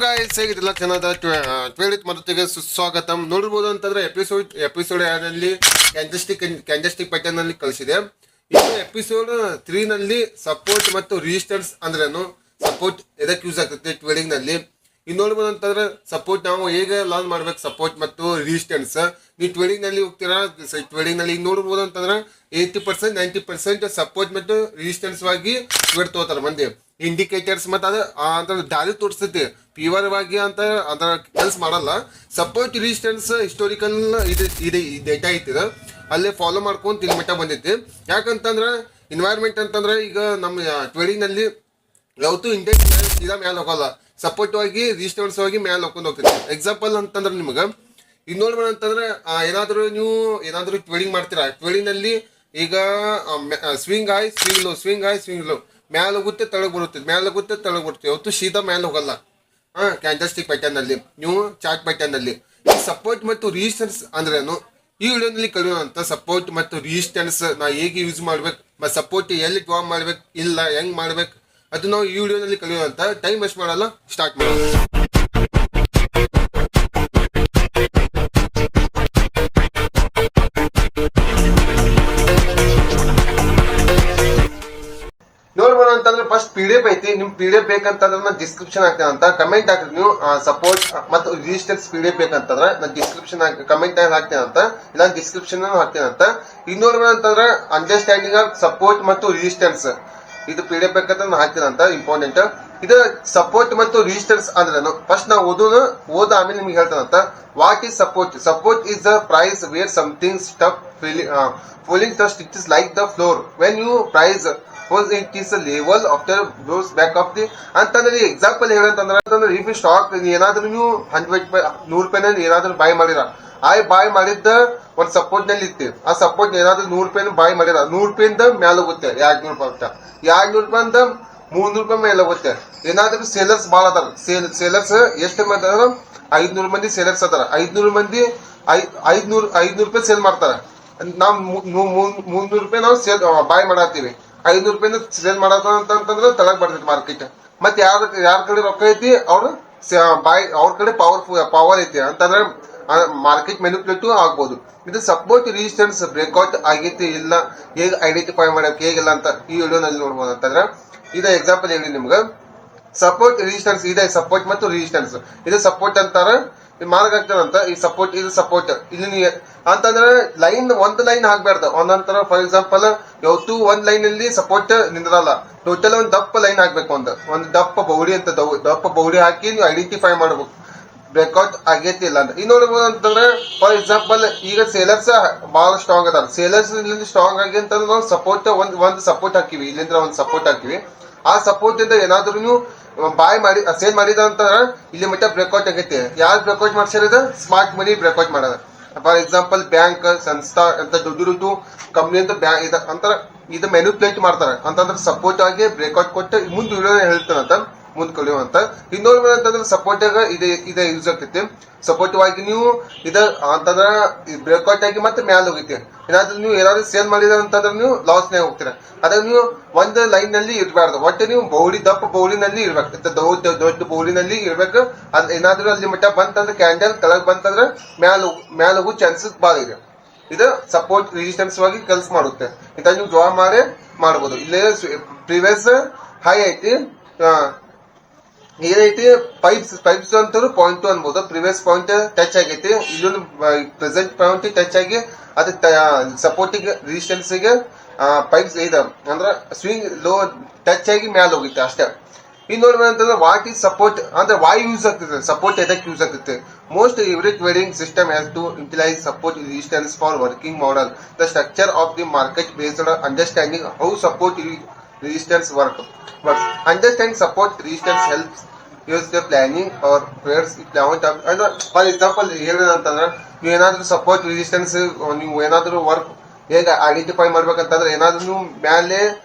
Guys ಹೇಗಿದಿಲ್ಲ ಚೆನ್ನಾದ ಟ್ವೇಲ್ತ್ ಮರತಿಗೆ ಸುಸ್ವಾಗತಂ. ನೋಡಿರ್ಬೋದು ಅಂತಂದ್ರೆ episode ಯಾರಲ್ಲಿ ಕ್ಯಾಂಜಸ್ಟಿಕ್ ಪ್ಯಾಟರ್ನ್ ನಲ್ಲಿ ಕಳಿಸಿದೆ. ಇನ್ನು ಎಪಿಸೋಡ್ 3 ನಲ್ಲಿ ಸಪೋರ್ಟ್ ಮತ್ತು ರಿಜಿಸ್ಟರ್ಸ್ ಅಂದ್ರೇನು, ಸಪೋರ್ಟ್ ಎದಕ್ಕೆ ಯೂಸ್ ಆಗ್ತದೆ ಟ್ರೇಡಿಂಗ್ ನಲ್ಲಿ. ಇನ್ನು ನೋಡ್ಬೋದು ಅಂತಂದ್ರೆ ಸಪೋರ್ಟ್ ನಾವು ಹೇಗೆ ಲಾಂಚ್ ಮಾಡ್ಬೇಕು, ಸಪೋರ್ಟ್ ಮತ್ತು ರಿಜಿಸ್ಟೆನ್ಸ್. ನೀವು ಟ್ರೇಡಿಂಗ್ ನಲ್ಲಿ ಹೋಗ್ತೀರಾ, ಟ್ರೇಡಿಂಗ್ ನಲ್ಲಿ ಈಗ ನೋಡ್ಬೋದು ಅಂತಂದ್ರೆ 80% 90% ಸಪೋರ್ಟ್ ಮತ್ತು ರಿಜಿಸ್ಟೆನ್ಸ್ ವಾಗಿ ಟ್ರೇಡ್ ತಗೋತಾರೆ ಮಂದಿ. ಇಂಡಿಕೇಟರ್ಸ್ ಮತ್ತು ಅದ್ರ ದಾರಿ ತೋರಿಸ್ತೈತಿ, ಪ್ಯೂರ್ ಆಗಿ ಅಂತ ಅದರ ಕೆಲಸ ಮಾಡಲ್ಲ. ಸಪೋರ್ಟ್ ರಿಜಿಸ್ಟೆನ್ಸ್ ಹಿಸ್ಟೋರಿಕಲ್ ಇದು ಡೇಟಾ ಐತಿದ, ಅಲ್ಲೇ ಫಾಲೋ ಮಾಡ್ಕೊಂಡು ಇಲ್ಲಿ ಮಟ್ಟ ಬಂದೈತಿ. ಯಾಕಂತಂದ್ರೆ ಎನ್ವೈರ್ಮೆಂಟ್ ಅಂತಂದ್ರೆ ಈಗ ನಮ್ಮ ಟ್ರೇಡಿಂಗ್ ನಲ್ಲಿ ಯಾವತ್ತೂ ಇಂಡೆಕ್ಸ್ ಸೀದಾ ಮ್ಯಾಲೆ ಹೋಗಲ್ಲ, ಸಪೋರ್ಟ್ ಆಗಿ ರಿಜಿಸ್ಟೆನ್ಸ್ ಆಗಿ ಮ್ಯಾಲೆ ಹೋಗ್ಕೊಂಡು ಹೋಗ್ತೈತಿ. ಎಕ್ಸಾಂಪಲ್ ಅಂತಂದ್ರೆ ನಿಮ್ಗೆ ಈಗ ನೋಡ್ಬೇಡ ಅಂತಂದ್ರೆ ಏನಾದರೂ ಟ್ರೇಡಿಂಗ್ ಮಾಡ್ತೀರಾ, ಟ್ರೇಡಿಂಗ್ ನಲ್ಲಿ ಈಗ ಸ್ವಿಂಗ್ ಹೈ ಸ್ವಿಂಗ್ ಲೋ, ಮ್ಯಾಲೆ ಹೋಗುತ್ತೆ ತೆಳಗೆ ಬರುತ್ತೆ, ಮ್ಯಾಲೆ ಹೋಗುತ್ತೆ ತೆಳಗೆ ಬರುತ್ತೆ, ಯಾವತ್ತು ಸೀದಾ ಮ್ಯಾಲೆ ಹೋಗಲ್ಲ. ಕ್ಯಾಂಡಲ್ಸ್ಟಿಕ್ ಪ್ಯಾಟರ್ನ್ ನಲ್ಲಿ, ನೀವು ಚಾರ್ಟ್ ಪ್ಯಾಟರ್ನ್ ನಲ್ಲಿ. ಈ ಸಪೋರ್ಟ್ ಮತ್ತು ರಿಜಿಸ್ಟೆನ್ಸ್ ಅಂದ್ರೇನು ಈ ವಿಡಿಯೋನಲ್ಲಿ ಕಲಿಯುವಂತ. ಸಪೋರ್ಟ್ ಮತ್ತು ರಿಜಿಸ್ಟೆನ್ಸ್ ನಾ ಹೇಗೆ ಯೂಸ್ ಮಾಡ್ಬೇಕು, ಮತ್ತು ಸಪೋರ್ಟ್ ಎಲ್ಲಿ ಡ್ರಾ ಮಾಡ್ಬೇಕು, ಇಲ್ಲ ಹೆಂಗ್ ಮಾಡ್ಬೇಕು, ಅದು ನಾವು ಈ ವಿಡಿಯೋನಲ್ಲಿ ಕಲಿಯುವಂತ. ಟೈಮ್ ವೇಸ್ಟ್ ಮಾಡಲ್ಲ, ಸ್ಟಾರ್ಟ್ ಮಾಡೋಣ. ನೋಡ್ಬೋದು ಅಂತಂದ್ರೆ ಫಸ್ಟ್ PDF ಐತಿ. ನಿಮ್ PDF ಬೇಕಂತಂದ್ರೆ ನಾನು ಡಿಸ್ಕ್ರಿಪ್ಷನ್ ಹಾಕ್ತೇನೆ ಅಂತ ಕಮೆಂಟ್ ಹಾಕ್ರಿ. ನೀವು ಸಪೋರ್ಟ್ ಮತ್ತು ರಿಜಿಸ್ಟರ್ಸ್ PDF ಬೇಕಂತಂದ್ರೆ ನಾನು ಡಿಸ್ಕ್ರಿಪ್ಷನ್ ಕಮೆಂಟ್ ಹಾಕ್ತೇನೆ ಅಂತ, ಇಲ್ಲ ಡಿಸ್ಕ್ರಿಪ್ಷನ್ ಹಾಕ್ತೇನೆ ಅಂತ. ಈಗ ನೋಡ್ಬೋದು ಅಂತಂದ್ರೆ ಅಂಡರ್ಸ್ಟ್ಯಾಂಡಿಂಗ್ ಆಫ್ ಸಪೋರ್ಟ್ ಮತ್ತು ರಿಜಿಸ್ಟೆನ್ಸ್ ಇದು PDF ಬೇಕಂತ ನಾನು ಹಾಕ್ತೇನೆ ಅಂತ. ಇಂಪಾರ್ಟೆಂಟ್ ಇದು ಸಪೋರ್ಟ್ ಮತ್ತು ರಿಜಿಸ್ಟೆನ್ಸ್ ಅಂದ್ರೇನು ಫಸ್ಟ್ ನಾವು ಓದ ಆಮೇಲೆ ನಿಮ್ಗೆ ಹೇಳ್ತಾನಂತ. What is support? Support is the price where something stuff falling the stitches like the floor when you price it is level after goes back of the ಅಂತಂದ್ರೆ. Example ಹೇಳಂತಂದ್ರೆ if stock ಏನಾದ್ರೂ ನೀವು 100 ರೂಪಾಯಿನಲ್ಲಿ ಏನಾದ್ರೂ ಬಾಯ್ ಮಾಡಿರ, ಬಾಯ್ ಮಾಡಿದ್ದ ಒಂದು ಸಪೋರ್ಟ್ ನಲ್ಲಿ ಇತ್ತು, ಆ ಸಪೋರ್ಟ್ ಏನಾದ್ರೂ 100 ರೂಪಾಯಿನ ಬಾಯ್ ಮಾಡಿರ, 100 ರೂಪಾಯಿಂದ ಮೇಲೆ ಹೋಗುತ್ತೆ 200 ರೂಪಾಯಿ ಅಂತ, 200 ರೂಪಾಯಿಂದ 300 ರೂಪಾಯಿ ಮೇಲೆ ಹೋಗುತ್ತೆ. ಏನಾದ್ರೂ ಸೇಲರ್ಸ್ ಬಾಳ ಅದಾರ, ಸೇಲರ್ಸ್ ಎಷ್ಟು ಮಂದಿ ಅದಾರ? 500 ಮಂದಿ ಸೇಲರ್ಸ್ ಅದಾರ. 500 ಮಂದಿ 500 ರೂಪಾಯಿ ಸೇಲ್ ಮಾಡ್ತಾರ. ನಾವು 300 ರೂಪಾಯಿ ನಾವು ಸೇಲ್ ಬಾಯ್ ಮಾಡತ್ತೀವಿ, 500 ರೂಪಾಯಿಂದ ಸೇಲ್ ಮಾಡತ್ತಂತಂದ್ರೆ ತಳಗ್ ಬರ್ತೈತಿ ಮಾರ್ಕೆಟ್. ಮತ್ತೆ ಯಾರ ಕಡೆ ರೊಕ್ಕ ಐತಿ ಅವ್ರ ಕಡೆ ಪವರ್ ಐತಿ ಅಂತಂದ್ರೆ ಮಾರ್ಕೆಟ್ ಮ್ಯಾನಿಪುಲೇಟಿವ್ ಆಗ್ಬೋದು. ಇದು ಸಪೋರ್ಟ್ ರಿಜಿಸ್ಟೆನ್ಸ್ ಬ್ರೇಕ್ಔಟ್ ಆಗೈತಿ ಇಲ್ಲ, ಹೇಗೆ ಐಡೆಂಟಿಫೈ ಮಾಡಕ್ ಹೇಗಿಲ್ಲ ಅಂತ ಈ ವಿಡಿಯೋನಲ್ಲಿ ನೋಡ್ಬೋದು. ಅಂತಂದ್ರೆ ಇದು ಎಕ್ಸಾಂಪಲ್ ಹೇಳಿ ನಿಮ್ಗೆ. ಸಪೋರ್ಟ್ ರಿಜಿಸ್ಟೆನ್ಸ್ ಇದೆ, ಸಪೋರ್ಟ್ ಮತ್ತು ರಿಜಿಸ್ಟೆನ್ಸ್ ಇದು ಸಪೋರ್ಟ್ ಅಂತಾರ, ಮಾರ್ಕ್ ಆಗ್ತಾರಂತ. ಈ ಸಪೋರ್ಟ್ ಇದು ಸಪೋರ್ಟ್ ಇಲ್ಲಿ ಅಂತಂದ್ರೆ ಒಂದು ಲೈನ್ ಹಾಕ್ಬಾರ್ದು ಒಂದೊಂತರ. ಫಾರ್ ಎಕ್ಸಾಂಪಲ್ ಯಾವತ್ತು ಒಂದ್ ಲೈನ್ ಅಲ್ಲಿ ಸಪೋರ್ಟ್ ನಿಂದ್ರಲ್ಲ, ಟೋಟಲ್ ಒಂದ್ ದಪ್ಪ ಲೈನ್ ಹಾಕ್ಬೇಕು, ಒಂದು ದಪ್ಪ ಬೌಡಿ ಅಂತ ದಪ್ಪ ಬೌಡಿ ಹಾಕಿ ನೀವು ಐಡೆಂಟಿಫೈ ಮಾಡ್ಬೇಕು ಬ್ರೇಕ್ಔಟ್ ಆಗೈತಿ ಇಲ್ಲ ಅಂತ. ಈಗ ನೋಡ್ಬೋದು ಅಂತಂದ್ರೆ ಫಾರ್ ಎಕ್ಸಾಂಪಲ್ ಈಗ ಸೇಲರ್ಸ್ ಬಹಳ ಸ್ಟ್ರಾಂಗ್ ಅದಾರ, ಸೇಲರ್ಸ್ ಇಲ್ಲಿಂದ ಸ್ಟ್ರಾಂಗ್ ಆಗಿ ಅಂತಂದ್ರೆ ನಾವು ಸಪೋರ್ಟ್ ಒಂದು ಸಪೋರ್ಟ್ ಹಾಕಿವಿ, ಇಲ್ಲಿಂದ ಒಂದು ಸಪೋರ್ಟ್ ಹಾಕಿವಿ. ಆ ಸಪೋರ್ಟ್ ಇಂದ ಏನಾದ್ರು ನೀವು ಬಾಯ್ ಮಾಡಿ ಸೇಲ್ ಮಾಡಿದ ಅಂತಂದ್ರೆ ಇಲ್ಲಿ ಮಟ್ಟ ಬ್ರೇಕ್ಔಟ್ ಆಗೈತಿ. ಯಾರು ಬ್ರೇಕ್ಔಟ್ ಮಾಡ್ಸಿರೋದು? ಸ್ಮಾರ್ಟ್ ಮನಿ ಬ್ರೇಕ್ಔಟ್ ಮಾಡೋದು. ಫಾರ್ ಎಕ್ಸಾಂಪಲ್ ಬ್ಯಾಂಕ್, ಸಂಸ್ಥಾ ಅಂತ ದೊಡ್ಡ ಕಂಪ್ನಿ ಅಂತ ಅಂತರ ಇದು ಮ್ಯಾನಿಪುಲೇಟ್ ಮಾಡ್ತಾರೆ ಅಂತಂದ್ರೆ ಸಪೋರ್ಟ್ ಆಗಿ ಬ್ರೇಕ್ಔಟ್ ಕೊಟ್ಟು ಮುಂದೆ ವಿಡಿಯೋ ಹೇಳ್ತಾನಂತ, ಮುಂದೆ ಕಲಿಯುವಂತ. ಇನ್ನೊಂದು ಅಂತಂದ್ರೆ ಸಪೋರ್ಟ್ ಆಗ ಇದೆ ಯೂಸ್ ಆಗ್ತೈತಿ. ಸಪೋರ್ಟಿವ್ ಆಗಿ ನೀವು ಅಂತಂದ್ರ ಬ್ರೇಕ್ಔಟ್ ಆಗಿ ಮತ್ತೆ ಮ್ಯಾಲ ಹೋಗೈತಿ. ಏನಾದ್ರೂ ಸೇಲ್ ಮಾಡಿದಾರ ಅಂತಂದ್ರೆ ನೀವು ಲಾಸ್ ನೇ ಹೋಗ್ತೀರ. ಅದಾಗ ನೀವು ಒಂದ್ ಲೈನ್ ನಲ್ಲಿ ಇರಬಾರ್ದು, ಒಟ್ಟೆ ನೀವು ದಪ್ಪ ಬೌಲಿನಲ್ಲಿ ಇರ್ಬೇಕು, ದೊಡ್ಡ ಬೌಲಿನಲ್ಲಿ ಇರ್ಬೇಕು. ಅದ್ ಏನಾದ್ರೂ ಅಲ್ಲಿ ಮಟ್ಟ ಬಂತಂದ್ರೆ ಕ್ಯಾಂಡಲ್ ಕೆಳಗ್ ಬಂತಂದ್ರೆ ಮ್ಯಾಲ ಹೋಗೋ ಚಾನ್ಸಸ್ ಬಾಳ ಇದೆ. ಇದು ಸಪೋರ್ಟ್ ರಿಜಿಸ್ಟೆನ್ಸ್ ಆಗಿ ಕೆಲಸ ಮಾಡುತ್ತೆ. ಇಂತ ನೀವು ಡ್ರಾ ಮಾಡಬಹುದು. ಇಲ್ಲೇ ಪ್ರಿವಿಯಸ್ ಹೈ ಐತಿ, ಏನೈತಿ ಪೈಪ್ಸ್ ಅಂತೂ ಪಾಯಿಂಟ್ ಅನ್ಬೋದು. ಪ್ರಿವಿಯಸ್ ಪಾಯಿಂಟ್ ಟಚ್ ಆಗೈತಿ, ಇಲ್ಲೊಂದು ಪ್ರೆಸೆಂಟ್ ಪಾಯಿಂಟ್ ಟಚ್ ಆಗಿ ಅದು ಸಪೋರ್ಟಿಗೆ ರಿಜಿಸ್ಟೆನ್ಸ್ ಗೆ ಪೈಪ್ಸ್ ಇದೆ ಅಂದ್ರೆ ಸ್ವಿಂಗ್ ಲೋ ಟಚ್ ಆಗಿ ಮ್ಯಾಲ ಹೋಗುತ್ತೆ ಅಷ್ಟೇ. ಇನ್ನೊಂದು ವಾಟ್ ಈಸ್ ಸಪೋರ್ಟ್ ಅಂದ್ರೆ ವೈ ಯೂಸ್ ಆಗ್ತದೆ, ಸಪೋರ್ಟ್ ಎದಕ್ಕೆ ಯೂಸ್ ಆಗ್ತದೆ? Most every trading system has to utilise support resistance for working model the structure of the market based understanding how support resistance work. But understand support resistance helps use the planning or prayers plan up. And for example ಏನಂತಂದ್ರೆ ನೀವು ಏನಾದ್ರೂ support resistance ನೀವು ಏನಾದ್ರೂ work ಹೇಗೆ identify ಮಾಡ್ಬೇಕಂತಂದ್ರೆ ಏನಾದ್ರೂ ನೀವು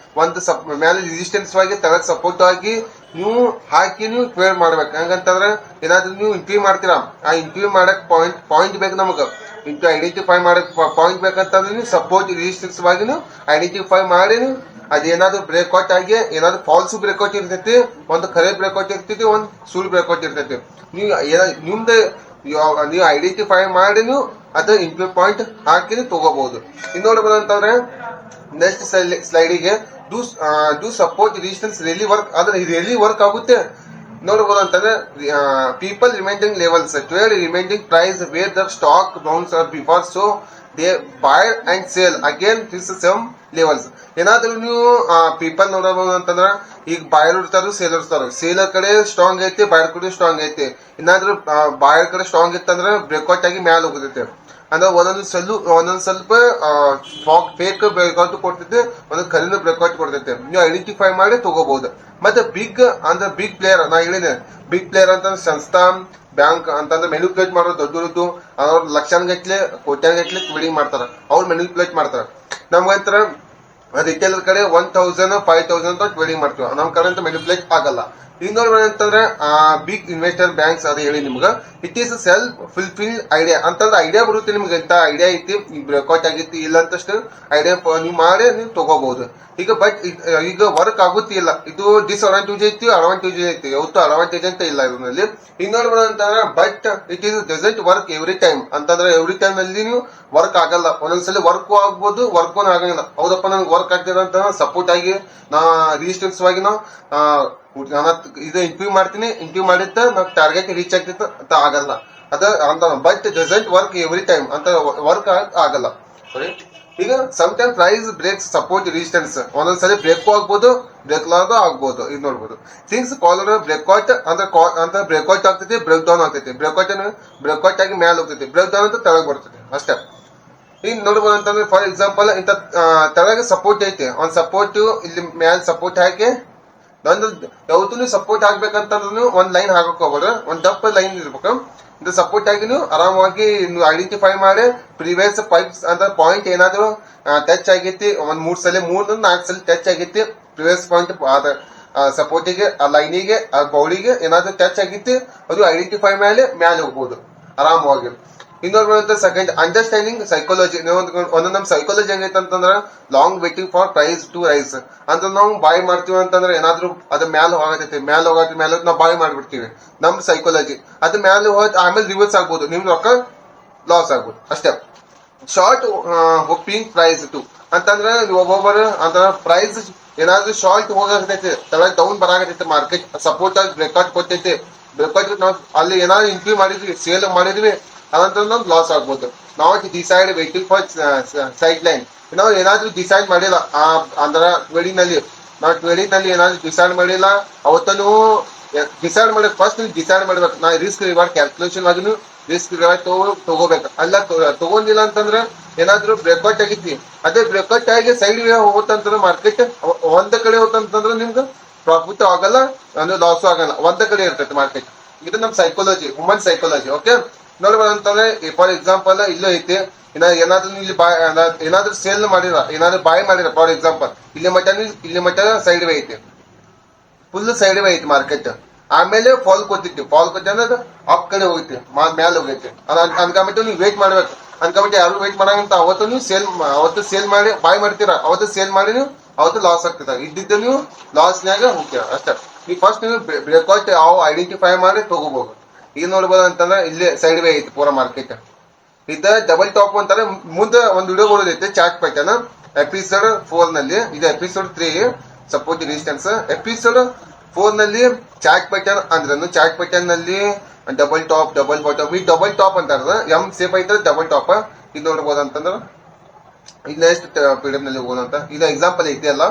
ಮೇಲೆ resistance ಆಗಿ ತಳಗ್ ಸಪೋರ್ಟ್ ಆಗಿ ನೀವು ಹಾಕಿ ನೀವು ಟ್ರೇಡ್ ಮಾಡ್ಬೇಕು. ಹಂಗಂತಂದ್ರೆ ಏನಾದ್ರೂ ನೀವು ಇಂಟರ್ವ್ಯೂ ಮಾಡ್ತೀರಾ, ಆ ಇಂಟರ್ವ್ಯೂ ಮಾಡಕ್ ಪಾಯಿಂಟ್ ಬೇಕು ನಮಗ, ಐಡೆಂಟಿಫೈ ಮಾಡಕ್ ಪಾಯಿಂಟ್ ಬೇಕಂತಂದ್ರೆ ನೀವು ಸಪೋರ್ಟ್ ರೆಸಿಸ್ಟೆನ್ಸ್ ಆಗಿ ನೀವು ಐಡೆಂಟಿಫೈ ಮಾಡಿ ಅದೇನಾದ್ರು ಬ್ರೇಕ್ಔಟ್ ಆಗಿ ಏನಾದ್ರು ಫಾಲ್ಸ್ ಬ್ರೇಕ್ಔಟ್ ಇರ್ತೈತಿ, ಒಂದು ಖರೆ ಬ್ರೇಕ್ಔಟ್ ಇರ್ತೈತಿ, ಒಂದು ಸುಳ್ಳು ಬ್ರೇಕ್ಔಟ್ ಇರ್ತೈತಿ. ನೀವು ನಿಮ್ದು ನೀವು ಐಡೆಂಟಿಫೈ ಮಾಡಿ ನೀವು ಅದ ಇಂಪ್ರೂವ್ ಪಾಯಿಂಟ್ ಹಾಕಿ ತಗೋಬಹುದು. ಇನ್ನು ನೋಡ್ಬೋದಂತಂದ್ರೆ ನೆಕ್ಸ್ಟ್ ಸ್ಲೈಡಿಗೆ do support resistance really work, ಆದ್ರೆ ರಿಯಲಿ ವರ್ಕ್ ಆಗುತ್ತೆ ನೋಡ್ಬೋದು ಅಂತಂದ್ರೆ people reminding levels trade reminding price where the stock bounce are before so they buy and sell again this some levels. ಏನಾದ್ರೂ ನೀವು ಪೀಪಲ್ ನೋಡಬಹುದು ಅಂತಂದ್ರೆ ಈಗ ಬಾಯರ್ ಇರ್ತಾರ ಸೇಲರ್ ಇರ್ತಾರ, ಸೇಲರ್ ಕಡೆ ಸ್ಟ್ರಾಂಗ್ ಐತಿ, ಬಾಯರ್ ಕಡೆ ಸ್ಟ್ರಾಂಗ್ ಐತಿ. ಏನಾದ್ರೂ ಬಾಯರ್ ಕಡೆ ಸ್ಟ್ರಾಂಗ್ ಇತ್ತಂದ್ರೆ ಬ್ರೇಕ್ಔಟ್ ಆಗಿ ಮ್ಯಾಲ ಹೋಗುತ್ತೆ. ಅಂದ್ರೆ ಒಂದೊಂದ್ ಸ್ವಲ್ಪ ಫೇಕ್ ಬ್ರೇಕ್ಔಟ್ ಕೊಡ್ತೈತೆ, ಒಂದೊಂದು ಖರೀನ ಬ್ರೇಕ್ಔಟ್ ಕೊಡ್ತೈತೆ. ನೀವು ಐಡೆಂಟಿಫೈ ಮಾಡಿ ತಗೋಬಹುದು. ಮತ್ತೆ ಬಿಗ್ ಪ್ಲೇಯರ್ ನಾ ಹೇಳಿದೆ, ಬಿಗ್ ಪ್ಲೇಯರ್ ಅಂತಂದ್ರೆ ಸಂಸ್ಥಾ ಬ್ಯಾಂಕ್ ಅಂತಂದ್ರೆ ಮೆನ್ಯುಪ್ಲೇಟ್ ಮಾಡೋದು ದೊಡ್ಡದು, ಅವ್ರ ಲಕ್ಷಾನ್ಗಟ್ಲೆ ಕೋಟ್ಯಾನ್ಗಟ್ಲೆ ಟ್ರೇಡಿಂಗ್ ಮಾಡ್ತಾರ, ಅವ್ರು ಮೆನ್ಯುಪ್ಲೇಟ್ ಮಾಡ್ತಾರ. ನಮ್ಗಂತರ ರಿಟೇಲರ್ ಕಡೆ 1000 5000 ಅಂತ ಟ್ರೇಡಿಂಗ್ ಮಾಡ್ತೀವಿ, ನಮ್ ಕಡೆ ಅಂತ ಮೆನ್ಯುಪ್ಲೇಟ್ ಆಗಲ್ಲ. ಇನ್ನೊಂದು ಅಂತಂದ್ರೆ ಬಿಗ್ ಇನ್ವೆಸ್ಟರ್ ಬ್ಯಾಂಕ್ಸ್ ಅದು ಹೇಳಿ ನಿಮ್ಗ it is self fulfil idea ಅಂತಂದ್ರೆ ಐಡಿಯಾ ಬರುತ್ತೆ ನಿಮ್ಗೆ, ಎಂತ ಐಡಿಯಾ ಐತಿ, ಬ್ರೇಕ್ಔಟ್ ಆಗೈತಿ ಇಲ್ಲ ಅಂತಷ್ಟು ಐಡಿಯಾ ನೀವು ಮಾಡಿ ನೀವು ತಗೋಬಹುದು. ಈಗ ಬಟ್ ಈಗ ವರ್ಕ್ ಆಗುತ್ತಿಲ್ಲ, ಇದು ಡಿಸ್ಅಡ್ವಾಂಟೇಜ್ ಐತಿ, ಅಡ್ವಾಂಟೇಜ್ ಐತಿ. ಯಾವತ್ತು ಅಡ್ವಾಂಟೇಜ್ ಅಂತ ಇಲ್ಲ ಇದರಲ್ಲಿ. ಇನ್ನೊಂದು ಅಂತಂದ್ರೆ but it is doesn't work every time ಅಂತಂದ್ರೆ ಎವ್ರಿ ಟೈಮ್ ನಲ್ಲಿ ನೀವು ವರ್ಕ್ ಆಗಲ್ಲ. ಒಂದೊಂದ್ಸಲ ವರ್ಕ್ ಆಗ್ಬೋದು, ವರ್ಕ್ ಆಗಂಗಿಲ್ಲ. ಹೌದಪ್ಪ ನನ್ಗೆ ವರ್ಕ್ ಆಗ್ತಿದೆ ಅಂತ ಸಪೋರ್ಟ್ ಆಗಿ ನಾ ರಿಜಿಸ್ಟೆನ್ಸ್ ಆಗಿ ನಾವು ಇದು ಇಂಪ್ರೂವ್ ಮಾಡ್ತೀನಿ, ಇಂಪ್ರೂವ್ ಮಾಡಿದ್ದ ನಾವು ಟಾರ್ಗೆಟ್ ರೀಚ್ ಆಗ್ತಿತ್ತು ಅಂತ ಆಗಲ್ಲ ಅದ ಅಂತ. But doesn't work every time ಅಂತ ವರ್ಕ್ ಆಗಲ್ಲ. ಸಾರಿ, ಈಗ some time price breaks support resistance, ಒಂದೊಂದ್ಸರಿ ಬ್ರೇಕ್ ಆಗ್ಬೋದು, ಬ್ರೇಕ್ ಲಾರ್ದು ಆಗ್ಬೋದು. ಇದು ನೋಡ್ಬೋದು ಥಿಂಗ್ಸ್ ಕಾಲರ್ ಬ್ರೇಕ್ಔಟ್ ಅಂದ್ರೆ ಬ್ರೇಕ್ಔಟ್ ಆಗ್ತೈತಿ, ಬ್ರೇಕ್ ಡೌನ್ ಆಗ್ತೈತಿ. ಬ್ರೇಕ್ಔಟ್ ಆಗಿ ಮ್ಯಾಲ ಹೋಗ್ತೈತಿ, ಬ್ರೇಕ್ ಡೌನ್ ಅಂತ ತೆಳಗ್ ಬರ್ತೈತಿ ಅಷ್ಟೇ. ಈಗ ನೋಡ್ಬೋದು ಅಂತಂದ್ರೆ ಫಾರ್ ಎಕ್ಸಾಂಪಲ್ ಇಂತ ತೆಳಗೆ ಸಪೋರ್ಟ್ ಐತಿ, ಒಂದ್ ಸಪೋರ್ಟ್ ಇಲ್ಲಿ ಮ್ಯಾಲ ಸಪೋರ್ಟ್ ಹಾಕಿ ನಂದು ಯಾವತ್ತೂ ನೀವು ಸಪೋರ್ಟ್ ಆಗ್ಬೇಕಂತಂದ್ರೂ ಒಂದ್ ಲೈನ್ ಹಾಕಕ್ ಹೋಗ್ಬೋದು, ಒಂದ್ ದಪ್ಪ ಲೈನ್ ಇರ್ಬೇಕು. ಇದು ಸಪೋರ್ಟ್ ಆಗಿ ನೀವು ಆರಾಮಾಗಿ ನೀವು ಐಡೆಂಟಿಫೈ ಮಾಡಿ ಪ್ರೀವಿಯಸ್ ಪೈಪ್ಸ್ ಅಂದ್ರೆ ಪಾಯಿಂಟ್ ಏನಾದ್ರು ಟಚ್ ಆಗೈತಿ, ಒಂದ್ 3 ಸಲ 3-4 ಸಲ ಟಚ್ ಆಗೈತಿ ಪ್ರೀವಿಯಸ್ ಪಾಯಿಂಟ್ ಸಪೋರ್ಟಿಗೆ, ಆ ಲೈನಿಗೆ, ಆ ಬೌಲಿಗೆ ಏನಾದ್ರು ಟಚ್ ಆಗೈತಿ ಅದು ಐಡೆಂಟಿಫೈ ಮೇಲೆ ಹೋಗ್ಬೋದು ಆರಾಮವಾಗಿ. ಇನ್ನೊಂದು ಸೆಕೆಂಡ್ ಅಂಡರ್ಸ್ಟ್ಯಾಂಡಿಂಗ್ ಸೈಕಾಲಜಿ. ಒಂದೊಂದು ನಮ್ ಸೈಕಾಲಜಿ ಹೆಂಗೈತೆ ಅಂತಂದ್ರೆ long waiting for price to rise ಅಂತ ನಾವು ಬಾಯ್ ಮಾಡ್ತೀವಿ ಅಂತಂದ್ರೆ ಏನಾದ್ರು ಅದ ಮ್ಯಾಲ ಹೋಗತೈತಿ, ಮ್ಯಾಲ ನಾವು ಬಾಯ್ ಮಾಡ್ಬಿಡ್ತೀವಿ. ನಮ್ ಸೈಕಾಲಜಿ ಅದ್ ಮ್ಯಾಲ ಹೋದ್ ಆಮೇಲೆ ರಿವರ್ಸ್ ಆಗ್ಬೋದು, ನಿಮ್ ರೊಕ್ಕ ಲಾಸ್ ಆಗ್ಬೋದು ಅಷ್ಟೇ. ಶಾರ್ಟ್ ಹೋಪಿಂಗ್ ಪ್ರೈಸ್ ಟು ಅಂತಂದ್ರೆ ಒಬ್ಬೊಬ್ಬರು ಅಂತ ಪ್ರೈಸ್ ಏನಾದ್ರು ಶಾರ್ಟ್ ಹೋಗತೈತಿ, ತಳಗ್ ಡೌನ್ ಬರಾಗತೈತಿ, ಮಾರ್ಕೆಟ್ ಸಪೋರ್ಟ್ ಆಗಿ ಬ್ರೇಕ್ಔಟ್ ಕೊಟ್ಟೈತಿ, ಬ್ರೇಕ್ಔಟ್ ನಾವು ಅಲ್ಲಿ ಏನಾದ್ರು ಇಂಕ್ರೀವ್ ಮಾಡಿದ್ವಿ, ಸೇಲ್ ಮಾಡಿದ್ವಿ, ಅದಂತ ನಮ್ಗೆ ಲಾಸ್ ಆಗ್ಬೋದು. ನಾವು decide waiting for side line. ನಾವು ಏನಾದ್ರು ಡಿಸೈಡ್ ಮಾಡಿಲ್ಲ ಅಂದ್ರ ಟ್ರೇಡಿಂಗ್ ನಲ್ಲಿ ಏನಾದ್ರು ಡಿಸೈಡ್ ಮಾಡಿಲ್ಲ, ಅವತ್ತೂ ಡಿಸೈಡ್ ಮಾಡಿ ಫಸ್ಟ್ ನೀವು ಡಿಸೈಡ್ ಮಾಡ್ಬೇಕು. ನಾ ರಿಸ್ಕ್ ರಿವಾರ್ಡ್ ಕ್ಯಾಲ್ಕುಲೇಷನ್ ಆಗಿ ರಿಸ್ಕ್ ರಿವಾರ್ಡ್ ತಗೋಬೇಕು. ಅಲ್ಲ ತಗೊಂಡಿಲ್ಲ ಅಂತಂದ್ರೆ ಏನಾದ್ರು ಬ್ರೇಕ್ಔಟ್ ಆಗಿತಿ, ಅದೇ ಬ್ರೇಕ್ಔಟ್ ಆಗಿ ಸೈಡ್ ವೇ ಹೋಗುತ್ತಂತಂದ್ರೆ ಮಾರ್ಕೆಟ್ ಒಂದ ಕಡೆ ಹೋತಂತಂದ್ರೆ ನಿಮ್ಗೆ ಪ್ರಾಫಿಟ್ ಆಗಲ್ಲ, ಅಂದ್ರೆ ಲಾಸ್ ಆಗಲ್ಲ, ಒಂದ ಕಡೆ ಇರ್ತೈತೆ ಮಾರ್ಕೆಟ್. ಇದು ನಮ್ ಸೈಕಾಲಜಿ, ಹ್ಯೂಮನ್ ಸೈಕಾಲಜಿ. ಓಕೆ, ನೋಡ್ಬೋದು ಅಂತಂದ್ರೆ ಫಾರ್ ಎಕ್ಸಾಂಪಲ್ ಇಲ್ಲೂ ಐತಿ, ಏನಾದ್ರು ಇಲ್ಲಿ ಏನಾದ್ರು ಸೇಲ್ ಮಾಡಿರ, ಏನಾದ್ರು ಬಾಯ್ ಮಾಡಿರ, ಫಾರ್ ಎಕ್ಸಾಂಪಲ್ ಇಲ್ಲಿ ಮಟ್ಟ ಸೈಡ್ ವೇ ಐತಿ, ಫುಲ್ ಸೈಡ್ ವೇ ಐತಿ ಮಾರ್ಕೆಟ್. ಆಮೇಲೆ ಫಾಲ್ ಕೊಟ್ಟಿತ್ತು ಅಂದ್ರೆ ಅಪ್ ಕಡೆ ಹೋಗೈತಿ, ಮ್ಯಾಲ ಹೋಗೈತಿ. ಅನ್ಕೊಂಬಿಟ್ಟು ನೀವು ವೇಟ್ ಮಾಡ್ಬೇಕು. ಅನ್ಕೊಂಬಿಟ್ಟು ಯಾರು ವೇಟ್ ಮಾಡಂತ ಅವತ್ತು ನೀವು ಅವತ್ತು ಸೇಲ್ ಮಾಡಿ ಬಾಯ್ ಮಾಡ್ತೀರಾ, ಅವತ್ತು ಸೇಲ್ ಮಾಡಿ ನೀವು ಅವತ್ತು ಲಾಸ್ ಆಗ್ತದ. ಇದ್ದಿದ್ದು ನೀವು ಲಾಸ್ನ್ಯಾಗ ಹೋಗ್ತೀರ ಅಷ್ಟೇ. ನೀವು ಫಸ್ಟ್ ನೀವು ಬ್ರೇಕ್ಔಟ್ ಯಾವ ಐಡೆಂಟಿಫೈ ಮಾಡಿ ತಗೋಬಹುದು. ಈಗ ನೋಡ್ಬೋದು ಅಂತಂದ್ರೆ ಇಲ್ಲಿ ಸೈಡ್ ವೇ ಐತಿ ಪೂರಾ ಮಾರ್ಕೆಟ್. ಇದ ಡಬಲ್ ಟಾಪ್ ಅಂತಾರೆ. ಮುಂದೆ ಒಂದು ವಿಡಿಯೋ ಬರೋದೈತೆ ಚಾರ್ಟ್ ಪ್ಯಾಟರ್ನ್ ಎಪಿಸೋಡ್ 4 ನಲ್ಲಿ. ಇದು ಎಪಿಸೋಡ್ 3 ಸಪೋರ್ಟ್ ರೆಸಿಸ್ಟೆನ್ಸ್. ಎಪಿಸೋಡ್ 4 ನಲ್ಲಿ ಚಾರ್ಟ್ ಪ್ಯಾಟರ್ನ್ ಅಂದ್ರೆ ಚಾರ್ಟ್ ಪ್ಯಾಟರ್ನ್ ನಲ್ಲಿ ಡಬಲ್ ಟಾಪ್, ಡಬಲ್ ಬಾಟಮ್, ಈ ಡಬಲ್ ಟಾಪ್ ಅಂತಾರ, ಎಂ ಸೇಪ್ ಐತೆ ಡಬಲ್ ಟಾಪ್. ಇದು ನೋಡ್ಬೋದು ಅಂತಂದ್ರೆ ಇದು ನೆಕ್ಸ್ಟ್ ಪೀಡಿಎಫ್ ನಲ್ಲಿ ಹೋಗೋದಂತ ಇದು ಎಕ್ಸಾಂಪಲ್ ಐತಿ ಅಲ್ಲ.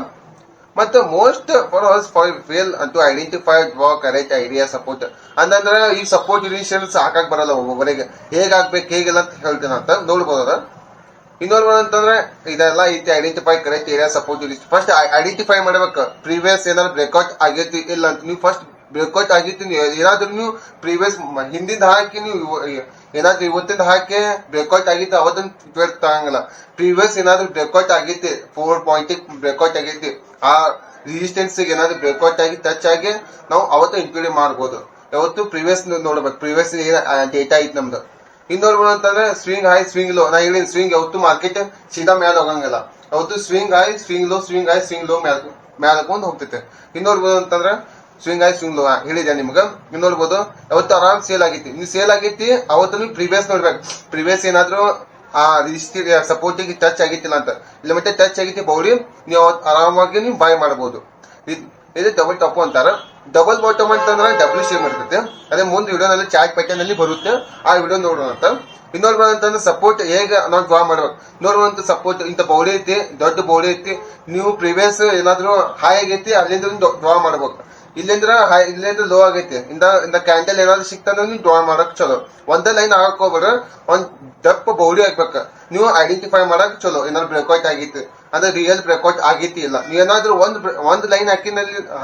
ಮತ್ತೆ most for us for fail to identify draw correct idea support ಅಂತಂದ್ರೆ ಈ ಸಪೋರ್ಟ್ ಇನಿಷಿಯಲ್ಸ್ ಹಾಕಕ್ ಬರಲ್ಲ ಒಬ್ಬೊಬ್ಬರಿಗೆ, ಹೇಗಾಗ್ಬೇಕು ಹೇಗಿಲ್ಲ ಅಂತ ಹೇಳ್ತೇನೆ ಅಂತ ನೋಡ್ಬೋದ. ಇನ್ನೊಂದು ಅಂತಂದ್ರೆ ಇದೆಲ್ಲ ಐತಿ identify correct area support first identify ಮಾಡ್ಬೇಕು. ಪ್ರೀವಿಯಸ್ ಏನಾದ್ರು ಬ್ರೇಕ್ಔಟ್ ಆಗೈತಿ ಇಲ್ಲ ಅಂತ ನೀವು ಫಸ್ಟ್ ಬ್ರೇಕ್ಔಟ್ ಆಗಿತ್ತು, ಏನಾದ್ರು ನೀವು ಪ್ರೀವಿಯಸ್ ಹಿಂದಿಂದ ಹಾಕಿ ನೀವು ಏನಾದ್ರು ಇವತ್ತಿಂದ ಹಾಕಿ ಬ್ರೇಕ್ಔಟ್ ಆಗಿತ್ತು ಅವತ್ತೊಂದು ತಗಂಗಿಲ್ಲ. ಪ್ರೀವಿಯಸ್ ಏನಾದ್ರು ಬ್ರೇಕ್ಔಟ್ ಆಗೈತಿ 4 ಪಾಯಿಂಟ್ ಬ್ರೇಕ್ಔಟ್ ಆಗೈತಿ, ಆ ರೆಸಿಸ್ಟೆನ್ಸ್ ಏನಾದ್ರು ಬ್ರೇಕ್ಔಟ್ ಆಗಿ ಟಚ್ ಆಗಿ ನಾವು ಅವತ್ತು ಇನ್ಕ್ಲೂಡ್ ಮಾಡ್ಬೋದು. ಯಾವತ್ತು ಪ್ರೀವಿಯಸ್ ನೋಡ್ಬೇಕು, ಪ್ರೀವಿಯಸ್ ಡೇಟಾ ಐತಿ ನಮ್ದು. ಇನ್ನೊಂದು ಅಂತಂದ್ರೆ ಸ್ವಿಂಗ್ ಹೈ ಸ್ವಿಂಗ್ ಲೋ. ನಾ ಹೇಳಿನ ಸ್ವಿಂಗ್ ಯಾವತ್ತು ಮಾರ್ಕೆಟ್ ಸೀದಾ ಮೇಲೆ ಹೋಗಂಗಿಲ್ಲ, ಅವತ್ತು ಸ್ವಿಂಗ್ ಆಗಿ ಸ್ವಿಂಗ್ ಲೋ ಮ್ಯಾಲಕೊಂಡ್ ಹೋಗ್ತೈತೆ. ಇನ್ನೋರ್ಬೋದು ಅಂತಂದ್ರ ಸ್ವಿಂಗ್ ಆಗಿ ಸ್ವಿಂಗ್ ಲೋ ಹೇಳಿದೆ ನಿಮ್ಗ. ಇನ್ನೋರ್ಬೋದು ಅವತ್ತು ಆರಾಮ್ ಸೇಲ್ ಆಗೈತಿ. ನೀವು ಸೇಲ್ ಆಗೈತಿ ಅವತ್ತು ನೀವು ಪ್ರಿವಿಯಸ್ ನೋಡ್ಬೇಕು. ಪ್ರಿವಿಯಸ್ ಏನಾದ್ರು ಆ ಸಪೋರ್ಟಿಗೆ ಟಚ್ ಆಗಿತ್ತಿಲ್ಲ ಅಂತ, ಇಲ್ಲ ಮತ್ತೆ ಟಚ್ ಆಗೈತಿ ಬೌಡಿ, ನೀವು ಆರಾಮಾಗಿ ನೀವು ಬೈ ಮಾಡಬಹುದು. ಇದು ಡಬಲ್ ಟಾಪ್ ಅಂತಾರ. ಡಬಲ್ ಬಾಟಮ್ ಅಂತಂದ್ರೆ ಡಬ್ಲ್ಯೂ ಶೇಪ್ ಇರ್ತೈತೆ. ಅದೇ ಮುಂದೆ ವಿಡಿಯೋನಲ್ಲಿ ಚಾರ್ಟ್ ಪ್ಯಾಟರ್ನ್ ಅಲ್ಲಿ ಬರುತ್ತೆ, ಆ ವಿಡಿಯೋ ನೋಡೋಣ ಅಂತ. ಇನ್ನೊಂದು ಅಂತಂದ್ರೆ ಸಪೋರ್ಟ್ ಹೇಗೆ ನಾವು ಡ್ರಾ ಮಾಡ್ಬೇಕು ನೋಡುವಂತ. ಸಪೋರ್ಟ್ ಇಂತ ಬೌಡಿ ಐತಿ, ದೊಡ್ಡ ಬೌಡಿ ಐತಿ, ನೀವು ಪ್ರಿವಿಯಸ್ ಏನಾದ್ರು ಹೈ ಆಗೈತಿ ಅಲ್ಲಿಂದ ಡ್ರಾ ಮಾಡ್ಬೇಕು. ಇಲ್ಲಿಂದ್ರ ಹೈ, ಇಲ್ಲಿಂದ ಲೋ ಆಗೈತಿ, ಇಂದ ಕ್ಯಾಂಡಲ್ ಏನಾದ್ರು ಸಿಕ್ತಂದ್ರೆ ನೀವು ಡ್ರಾ ಮಾಡಕ್ ಚಲೋ. ಒಂದೇ ಲೈನ್ ಆಗಕ್ ಹೋಗ್ಬೇಡ್ರ, ಒಂದ್ ದಪ್ಪ ಬೌಡಿ ಹಾಕ್ಬೇಕ. ನೀವು ಐಡೆಂಟಿಫೈ ಮಾಡಕ್ ಚಲೋ ಏನಾದ್ರು ಬ್ರೇಕ್ಔಟ್ ಆಗೈತಿ ಅಂದ್ರೆ ರಿಯಲ್ ಬ್ರೇಕ್ಔಟ್ ಆಗೈತಿ ಇಲ್ಲ. ನೀವೇನಾದ್ರೂ ಒಂದ್ ಲೈನ್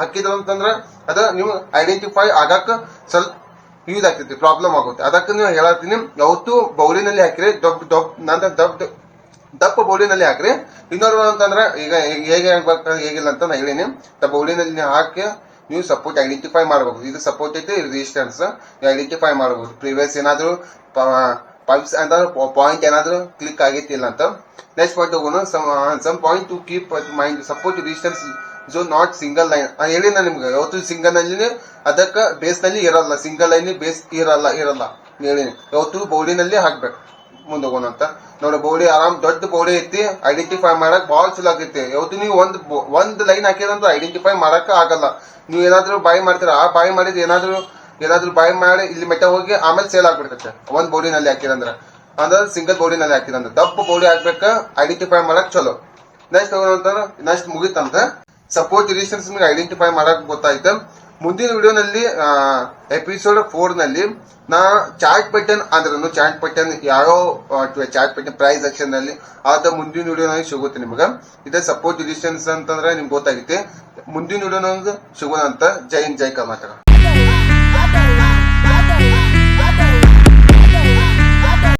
ಹಾಕಿದ್ರ ಅಂತಂದ್ರ ಅದ ನೀವು ಐಡೆಂಟಿಫೈ ಆಗಕ್ ಸ್ವಲ್ಪ ಯೂಸ್ ಆಗ್ತೈತಿ, ಪ್ರಾಬ್ಲಮ್ ಆಗುತ್ತೆ. ಅದಕ್ಕೆ ನೀವು ಹೇಳತ್ತೀನಿ, ಯಾವತ್ತು ಬೌಲಿನಲ್ಲಿ ಹಾಕಿರಿ, ದಪ್ಪ ಬೌಲಿನಲ್ಲಿ ಹಾಕ್ರಿ. ಇನ್ನೊಂದು ಅಂತಂದ್ರ ಈಗ ಹೇಗೆ ಆಗ್ಬೇಕು ಹೇಗಿಲ್ಲ ಅಂತ ನಾ ಹೇಳಿನಿ. ಬೌಲಿನಲ್ಲಿ ಹಾಕಿ ನೀವು ಸಪೋರ್ಟ್ ಐಡೆಂಟಿಫೈ ಮಾಡಬಹುದು. ಇದು ಸಪೋರ್ಟ್ ಐತಿ, ರೆಸಿಸ್ಟೆನ್ಸ್ ಐಡೆಂಟಿಫೈ ಮಾಡಬಹುದು. ಪ್ರಿವಿಯಸ್ ಏನಾದ್ರು ಪಲ್ಸ್ ಅಂತ ಪಾಯಿಂಟ್ ಏನಾದ್ರು ಕ್ಲಿಕ್ ಆಗಿತ್ತಿಲ್ಲ ಅಂತ. ನೆಕ್ಸ್ಟ್ ಪಾಯಿಂಟ್ ಹೋಗೋಣ. Some point to keep mind support resistance so not single line. ಹೇಳಿನ ನಿಮ್ಗೆ ಯಾವತ್ತು ಸಿಂಗಲ್ ನಲ್ಲಿ ಅದಕ್ಕ ಬೇಸ್ ನಲ್ಲಿ ಇರಲ್ಲ, ಸಿಂಗಲ್ ಲೈನ್ ಬೇಸ್ ಇರಲ್ಲ ಹೇಳಿನಿ. ಯಾವತ್ತು ಬೌಡಿನಲ್ಲಿ ಹಾಕ್ಬೇಕು. ಮುಂದೆ ಹೋಗೋಣ ಅಂತ ನೋಡಿ. ಬೌಡಿ ಆರಾಮ್ ದೊಡ್ಡ ಬೌಡಿ ಐತಿ, ಐಡೆಂಟಿಫೈ ಮಾಡಕ್ ಬಹಳ ಚಲೋ ಆಗೈತಿ. ಯಾವತ್ತು ನೀವು ಒಂದ್ ಲೈನ್ ಹಾಕಿದಂತ ಐಡೆಂಟಿಫೈ ಮಾಡಕ್ ಆಗಲ್ಲ. ನೀವು ಏನಾದ್ರು ಬಾಯ್ ಮಾಡ್ತೀರ, ಆ ಬಾಯ್ ಮಾಡಿದ್ ಏನಾದ್ರು ಬಾಯ್ ಮಾಡಿ ಇಲ್ಲಿ ಮೆಟ್ಟ ಹೋಗಿ ಆಮೇಲೆ ಸೇಲ್ ಆಗ್ಬಿಡ್ತೈತೆ. ಒಂದ್ ಬೌಡಿನಲ್ಲಿ ಹಾಕಿರಂದ್ರ ಅಂದ್ರೆ ಸಿಂಗಲ್ ಬೌಡಿನಲ್ಲಿ ಹಾಕಿರಂದ್ರ ದಪ್ಪ ಬೌಡಿ ಹಾಕ್ಬೇಕ, ಐಡೆಂಟಿಫೈ ಮಾಡಕ್ ಚಲೋ. ನೆಕ್ಸ್ಟ್ ಮುಗಿತಂತ ಸಪೋರ್ಟ್ ರೆಸಿಸ್ಟೆನ್ಸ್ ನಿಮ್ಗೆ ಐಡೆಂಟಿಫೈ ಮಾಡಕ್ ಗೊತ್ತಾಯ್ತು. ಮುಂದಿನ ವಿಡಿಯೋನಲ್ಲಿ ಎಪಿಸೋಡ್ 4 ನಲ್ಲಿ ನಾ ಚಾರ್ಟ್ ಪ್ಯಾಟರ್ನ್ ಅಂದ್ರೂ ಚಾರ್ಟ್ ಪ್ಯಾಟರ್ನ್ ಯಾವ ಚಾರ್ಟ್ ಪ್ಯಾಟರ್ನ್ ಪ್ರೈಸ್ ಆಕ್ಷನ್ ನಲ್ಲಿ ಆದ ಮುಂದಿನ ವಿಡಿಯೋನಲ್ಲಿ ಸಿಗುತ್ತೆ ನಿಮ್ಗೆ. ಇದೇ ಸಪೋರ್ಟ್ ರೆಸಿಸ್ಟೆನ್ಸ್ ಅಂತಂದ್ರೆ ನಿಮ್ಗೆ ಗೊತ್ತಾಗುತ್ತೆ. ಮುಂದಿನ ವಿಡಿಯೋನಾಗ ಸಿಗೋಣ ಅಂತ. ಜೈ ಹಿಂದ್, ಜೈ ಕರ್ನಾಟಕ.